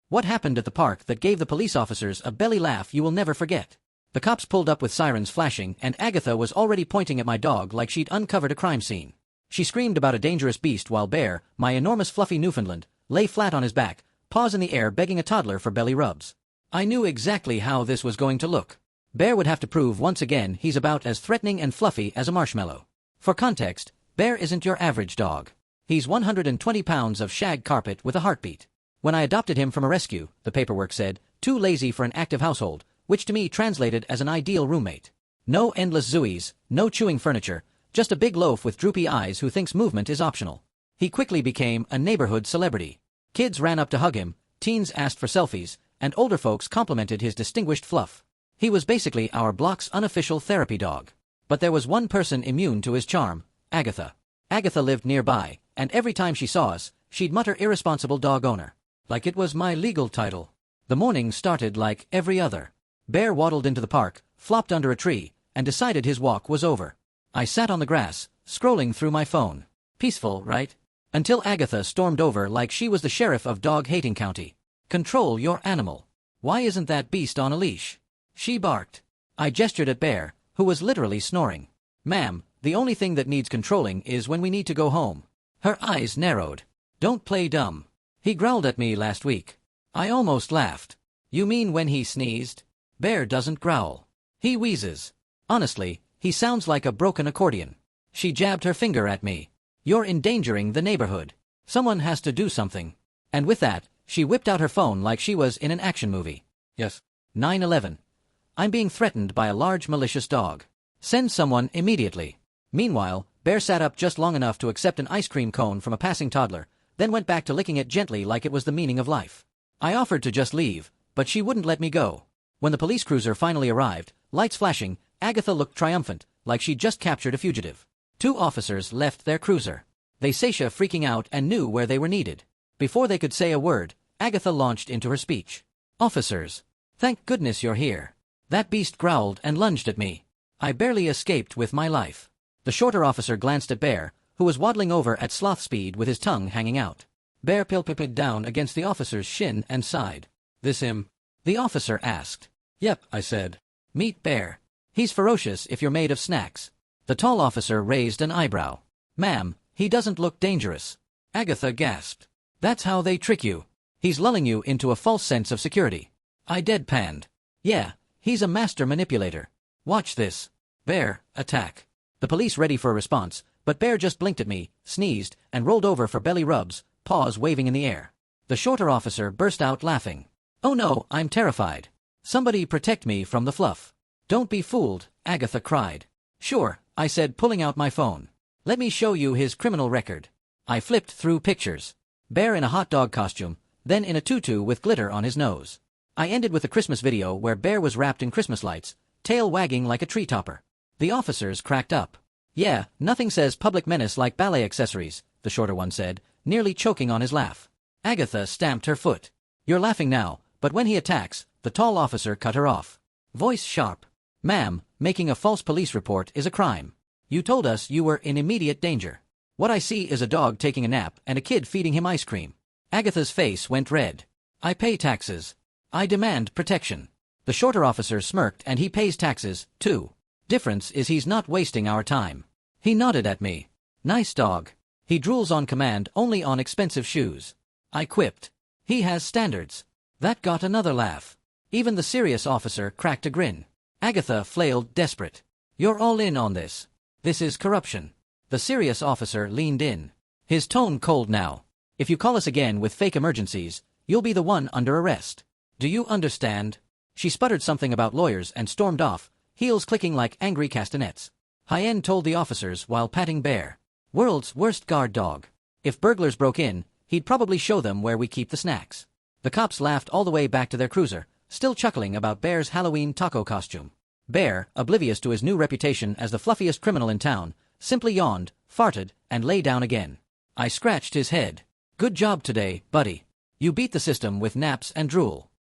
What happened at the park that gave the police officers a belly laugh you will never forget? The cops pulled up with sirens flashing and Agatha was already pointing at my dog like she'd uncovered a crime scene. She screamed about a dangerous beast while Bear, my enormous fluffy Newfoundland, lay flat on his back, paws in the air begging a toddler for belly rubs. I knew exactly how this was going to look. Bear would have to prove once again he's about as threatening and fluffy as a marshmallow. For context, Bear isn't your average dog. He's 120 pounds of shag carpet with a heartbeat. When I adopted him from a rescue, the paperwork said, too lazy for an active household, which to me translated as an ideal roommate. No endless zoomies, no chewing furniture, just a big loaf with droopy eyes who thinks movement is optional. He quickly became a neighborhood celebrity. Kids ran up to hug him, teens asked for selfies, and older folks complimented his distinguished fluff. He was basically our block's unofficial therapy dog. But there was one person immune to his charm, Agatha. Agatha lived nearby, and every time she saw us, she'd mutter irresponsible dog owner. Like it was my legal title. The morning started like every other. Bear waddled into the park, flopped under a tree, and decided his walk was over. I sat on the grass, scrolling through my phone. Peaceful, right? Until Agatha stormed over like she was the sheriff of dog-hating county. Control your animal. Why isn't that beast on a leash? She barked. I gestured at Bear, who was literally snoring. Ma'am, the only thing that needs controlling is when we need to go home. Her eyes narrowed. Don't play dumb. He growled at me last week. I almost laughed. You mean when he sneezed? Bear doesn't growl. He wheezes. Honestly, he sounds like a broken accordion. She jabbed her finger at me. You're endangering the neighborhood. Someone has to do something. And with that, she whipped out her phone like she was in an action movie. Yes. 9/11. I'm being threatened by a large malicious dog. Send someone immediately. Meanwhile, Bear sat up just long enough to accept an ice cream cone from a passing toddler, then went back to licking it gently like it was the meaning of life. I offered to just leave, but she wouldn't let me go. When the police cruiser finally arrived, lights flashing, Agatha looked triumphant, like she'd just captured a fugitive. 2 officers left their cruiser. They Seisha freaking out and knew where they were needed. Before they could say a word, Agatha launched into her speech. Officers. Thank goodness you're here. That beast growled and lunged at me. I barely escaped with my life. The shorter officer glanced at Bear, who was waddling over at sloth speed with his tongue hanging out. Bear pilpiped down against the officer's shin and sighed. This him? The officer asked. Yep, I said. Meet Bear. He's ferocious if you're made of snacks. The tall officer raised an eyebrow. Ma'am, he doesn't look dangerous. Agatha gasped. That's how they trick you. He's lulling you into a false sense of security. I deadpanned. Yeah, he's a master manipulator. Watch this. Bear, attack. The police ready for a response, but Bear just blinked at me, sneezed, and rolled over for belly rubs, paws waving in the air. The shorter officer burst out laughing. Oh no, I'm terrified. Somebody protect me from the fluff. Don't be fooled, Agatha cried. Sure, I said, pulling out my phone. Let me show you his criminal record. I flipped through pictures. Bear in a hot dog costume, then in a tutu with glitter on his nose. I ended with a Christmas video where Bear was wrapped in Christmas lights, tail wagging like a tree topper. The officers cracked up. Yeah, nothing says public menace like ballet accessories, the shorter one said, nearly choking on his laugh. Agatha stamped her foot. You're laughing now, but when he attacks, the tall officer cut her off. Voice sharp. Ma'am, making a false police report is a crime. You told us you were in immediate danger. What I see is a dog taking a nap and a kid feeding him ice cream. Agatha's face went red. I pay taxes. I demand protection. The shorter officer smirked and he pays taxes, too. Difference is he's not wasting our time. He nodded at me. Nice dog. He drools on command only on expensive shoes. I quipped. He has standards. That got another laugh. Even the serious officer cracked a grin. Agatha flailed desperate. You're all in on this. This is corruption. The serious officer leaned in. His tone cold now. If you call us again with fake emergencies, you'll be the one under arrest. Do you understand? She sputtered something about lawyers and stormed off, heels clicking like angry castanets. Hyen told the officers while patting Bear. World's worst guard dog. If burglars broke in, he'd probably show them where we keep the snacks. The cops laughed all the way back to their cruiser, still chuckling about Bear's Halloween taco costume. Bear, oblivious to his new reputation as the fluffiest criminal in town, simply yawned, farted, and lay down again. I scratched his head. Good job today, buddy. You beat the system with naps and drool.